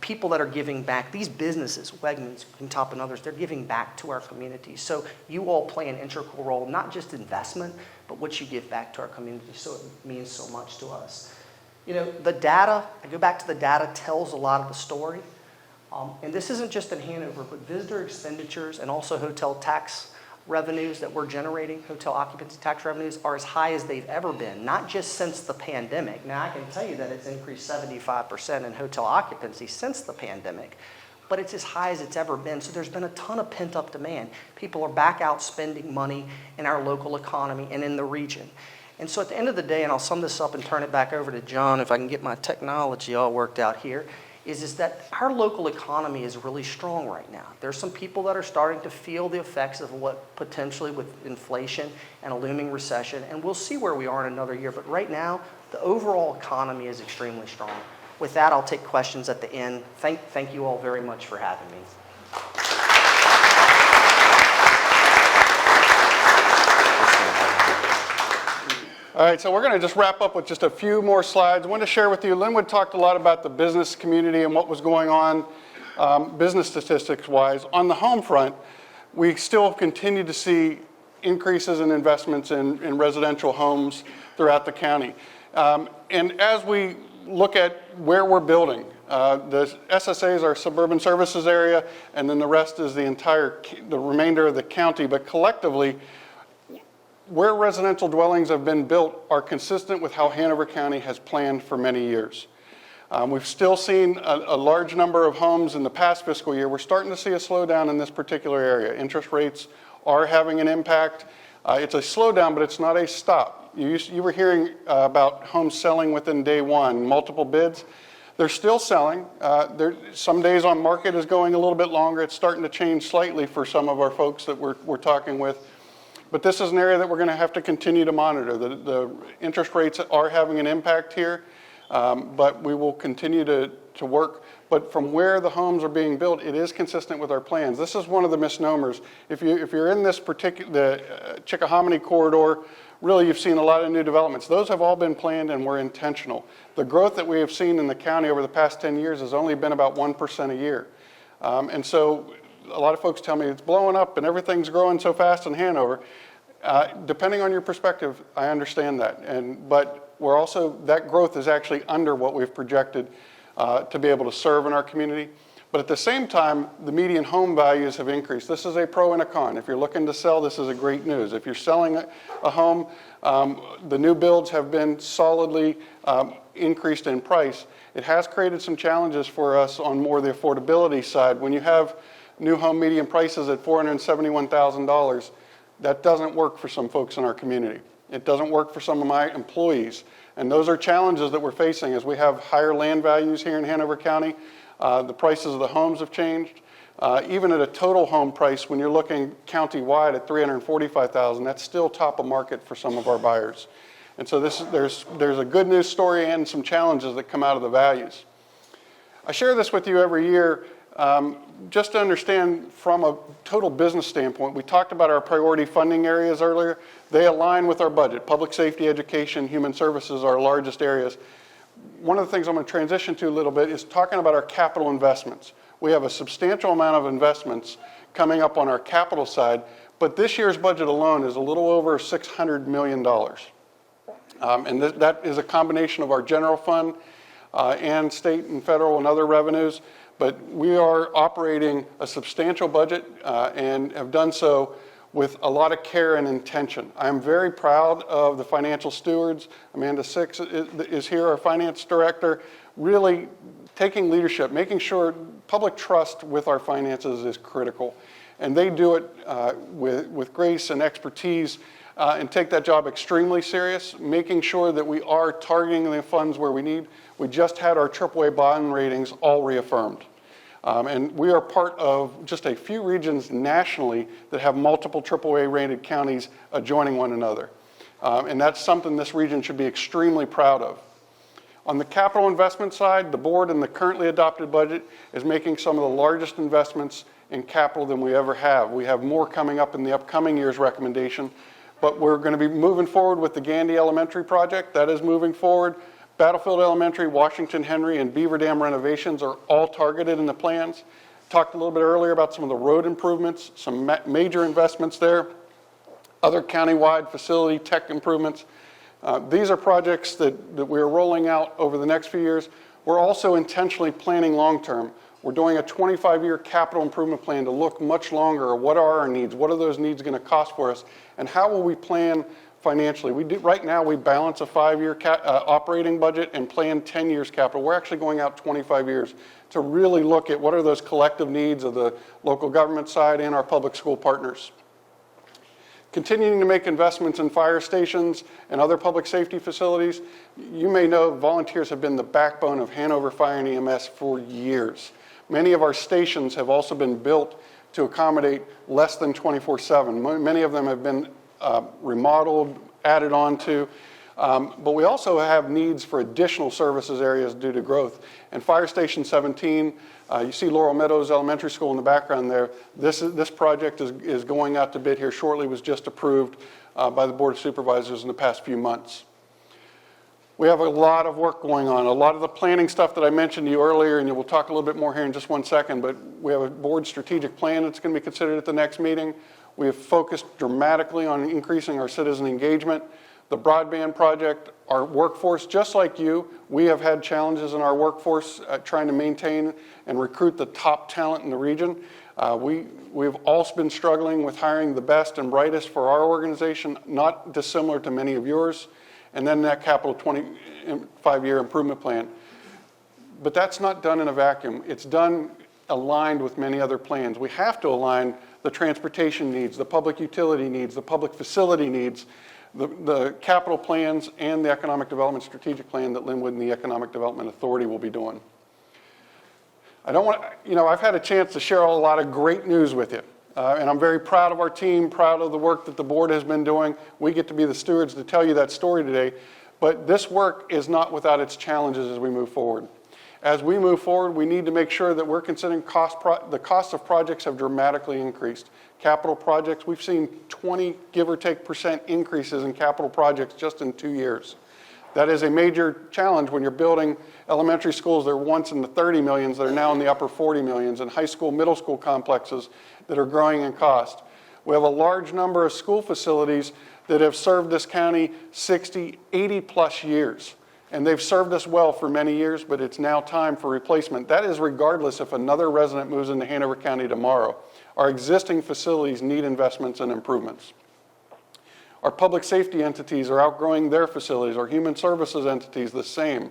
people that are giving back, these businesses, Wegmans, Green Top, and others, they're giving back to our community. So you all play an integral role, not just investment, but what you give back to our community. So it means so much to us. The data, I go back to the data, tells a lot of the story. And this isn't just in Hanover, but visitor expenditures and also hotel tax revenues that we're generating, hotel occupancy tax revenues, are as high as they've ever been, not just since the pandemic. Now, I can tell you that it's increased 75% in hotel occupancy since the pandemic, but it's as high as it's ever been. So there's been a ton of pent-up demand. People are back out spending money in our local economy and in the region. And so at the end of the day, and I'll sum this up and turn it back over to John if I can get my technology all worked out here, is that our local economy is really strong right now. There's some people that are starting to feel the effects of what potentially with inflation and a looming recession, and we'll see where we are in another year. But right now, the overall economy is extremely strong. With that, I'll take questions at the end. Thank you all very much for having me. All right, so we're going to just wrap up with just a few more slides. I want to share with you, Linwood talked a lot about the business community and what was going on business statistics-wise. On the home front, we still continue to see increases in investments in residential homes throughout the county. And as we look at where we're building, the SSA is our suburban services area, and then the rest is the remainder of the county. But collectively, where residential dwellings have been built are consistent with how Hanover County has planned for many years. We've still seen a large number of homes in the past fiscal year. We're starting to see a slowdown in this particular area. Interest rates are having an impact. It's a slowdown, but it's not a stop. You were hearing about homes selling within day one, multiple bids. They're still selling. Some days on market is going a little bit longer. It's starting to change slightly for some of our folks that we're talking with. But this is an area that we're going to have to continue to monitor. The interest rates are having an impact here, but we will continue to work. But from where the homes are being built, it is consistent with our plans. This is one of the misnomers. If you're in this the Chickahominy corridor, really you've seen a lot of new developments. Those have all been planned and were intentional. The growth that we have seen in the county over the past 10 years has only been about 1% a year. And so a lot of folks tell me it's blowing up and everything's growing so fast in Hanover. Depending on your perspective, I understand that. But we're also, that growth is actually under what we've projected to be able to serve in our community. But at the same time, the median home values have increased. This is a pro and a con. If you're looking to sell, this is a great news. If you're selling a home, the new builds have been solidly increased in price. It has created some challenges for us on more the affordability side. When you have new home median prices at $471,000, that doesn't work for some folks in our community. It doesn't work for some of my employees. And those are challenges that we're facing as we have higher land values here in Hanover County. The prices of the homes have changed. Even at a total home price, when you're looking county-wide at $345,000, that's still top of market for some of our buyers. And so there's a good news story and some challenges that come out of the values. I share this with you every year just to understand from a total business standpoint. We talked about our priority funding areas earlier. They align with our budget. Public safety, education, human services are our largest areas. One of the things I'm going to transition to a little bit is talking about our capital investments. We have a substantial amount of investments coming up on our capital side, but this year's budget alone is a little over $600 million. And that is a combination of our general fund and state and federal and other revenues. But we are operating a substantial budget and have done so with a lot of care and intention. I'm very proud of the financial stewards. Amanda Six is here, our finance director, really taking leadership, making sure public trust with our finances is critical. And they do it with grace and expertise and take that job extremely serious, making sure that we are targeting the funds where we need. We just had our AAA bond ratings all reaffirmed. And we are part of just a few regions nationally that have multiple AAA rated counties adjoining one another. And that's something this region should be extremely proud of. On the capital investment side, the board in the currently adopted budget is making some of the largest investments in capital than we ever have. We have more coming up in the upcoming year's recommendation, but we're going to be moving forward with the Gandy Elementary project. That is moving forward. Battlefield Elementary, Washington Henry, and Beaver Dam renovations are all targeted in the plans. Talked a little bit earlier about some of the road improvements, some major investments there, other countywide facility tech improvements. These are projects that we're rolling out over the next few years. We're also intentionally planning long-term. We're doing a 25-year capital improvement plan to look much longer. What are our needs? What are those needs going to cost for us? And how will we plan financially? Right now, we balance a 5-year operating budget and plan 10 years capital. We're actually going out 25 years to really look at what are those collective needs of the local government side and our public school partners. Continuing to make investments in fire stations and other public safety facilities. You may know volunteers have been the backbone of Hanover Fire and EMS for years. Many of our stations have also been built to accommodate less than 24/7. Many of them have been remodeled, added on to, but we also have needs for additional services areas due to growth. And Fire Station 17, you see Laurel Meadows Elementary School in the background there. This project is going out to bid here shortly, was just approved by the Board of Supervisors in the past few months. We have a lot of work going on. A lot of the planning stuff that I mentioned to you earlier, and we'll talk a little bit more here in just one second, but we have a board strategic plan that's going to be considered at the next meeting. We have focused dramatically on increasing our citizen engagement. The broadband project, our workforce, just like you, we have had challenges in our workforce trying to maintain and recruit the top talent in the region. We've also been struggling with hiring the best and brightest for our organization, not dissimilar to many of yours. And then that capital 25-year improvement plan. But that's not done in a vacuum. It's done aligned with many other plans. We have to align the transportation needs, the public utility needs, the public facility needs, the capital plans, and the economic development strategic plan that Linwood and the Economic Development Authority will be doing. I've had a chance to share a lot of great news with you. And I'm very proud of our team, proud of the work that the board has been doing. We get to be the stewards to tell you that story today. But this work is not without its challenges as we move forward. As we move forward, we need to make sure that we're considering the costs of projects have dramatically increased. Capital projects, we've seen 20, give or take, % increases in capital projects just in 2 years. That is a major challenge when you're building elementary schools that were once in the 30 millions that are now in the upper 40 millions, and high school, middle school complexes that are growing in cost. We have a large number of school facilities that have served this county 60, 80 plus years. And they've served us well for many years, but it's now time for replacement. That is regardless if another resident moves into Hanover County tomorrow. Our existing facilities need investments and improvements. Our public safety entities are outgrowing their facilities. Our human services entities, the same.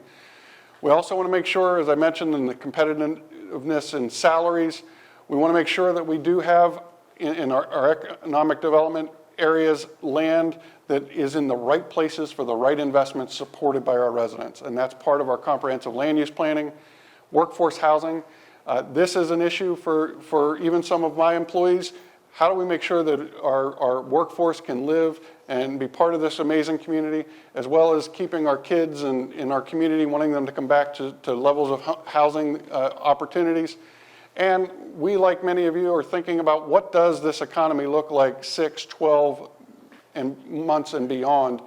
We also want to make sure, as I mentioned, in the competitiveness in salaries, we want to make sure that we do have in our economic development areas land that is in the right places for the right investments supported by our residents. And that's part of our comprehensive land use planning. Workforce housing, this is an issue for even some of my employees. How do we make sure that our workforce can live and be part of this amazing community, as well as keeping our kids in our community, wanting them to come back to levels of housing opportunities. And we, like many of you, are thinking about what does this economy look like 6, 12 months and beyond.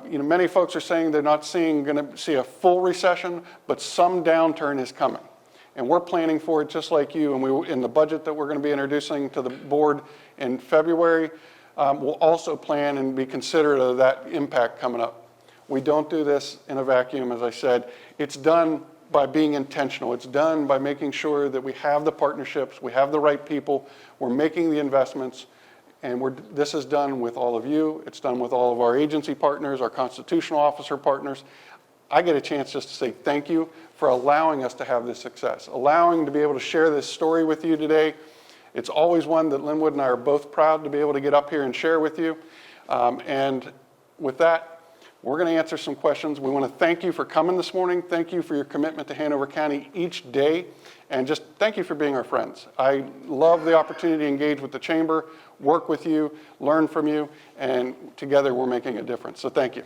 Many folks are saying they're not going to see a full recession, but some downturn is coming. And we're planning for it just like you. And in the budget that we're going to be introducing to the board in February, we'll also plan and be considerate of that impact coming up. We don't do this in a vacuum, as I said. It's done by being intentional. It's done by making sure that we have the partnerships, we have the right people, we're making the investments, and this is done with all of you. It's done with all of our agency partners, our constitutional officer partners. I get a chance just to say thank you for allowing us to have this success, allowing to be able to share this story with you today. It's always one that Linwood and I are both proud to be able to get up here and share with you. And with that, we're going to answer some questions. We want to thank you for coming this morning. Thank you for your commitment to Hanover County each day. And just thank you for being our friends. I love the opportunity to engage with the Chamber, work with you, learn from you, and together we're making a difference. So thank you.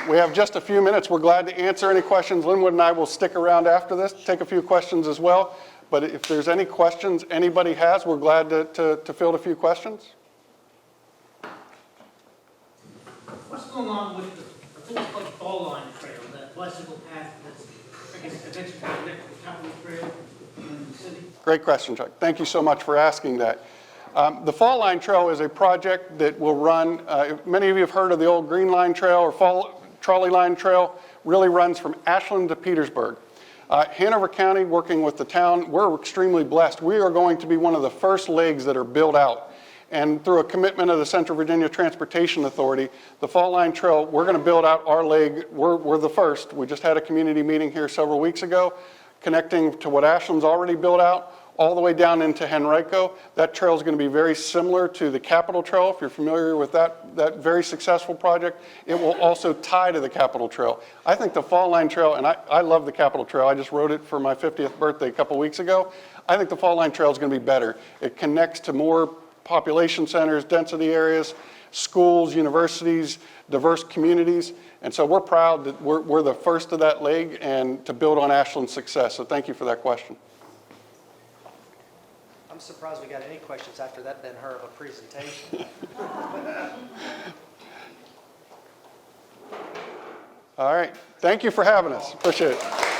We have just a few minutes. We're glad to answer any questions. Linwood and I will stick around after this, take a few questions as well. But if there's any questions anybody has, we're glad to field a few questions. What's going on with I think it's called the Fall Line Trail, that bicycle path that's, I guess, eventually connected to the Capitol Trail in the city? Great question, Chuck. Thank you so much for asking that. The Fall Line Trail is a project that will run, many of you have heard of the old Green Line Trail or Trolley Line Trail, really runs from Ashland to Petersburg. Hanover County, working with the town, we're extremely blessed. We are going to be one of the first legs that are built out. And through a commitment of the Central Virginia Transportation Authority, the Fall Line Trail, we're going to build out our leg. We're the first. We just had a community meeting here several weeks ago, connecting to what Ashland's already built out, all the way down into Henrico. That trail is going to be very similar to the Capitol Trail. If you're familiar with that very successful project, it will also tie to the Capitol Trail. I think the Fall Line Trail, and I love the Capitol Trail. I just rode it for my 50th birthday a couple weeks ago. I think the Fall Line Trail is going to be better. It connects to more population centers, density areas, schools, universities, diverse communities. And so we're proud that we're the first of that leg and to build on Ashland's success. So thank you for that question. I'm surprised we got any questions after that Ben-Hur of a presentation. All right. Thank you for having us. Appreciate it.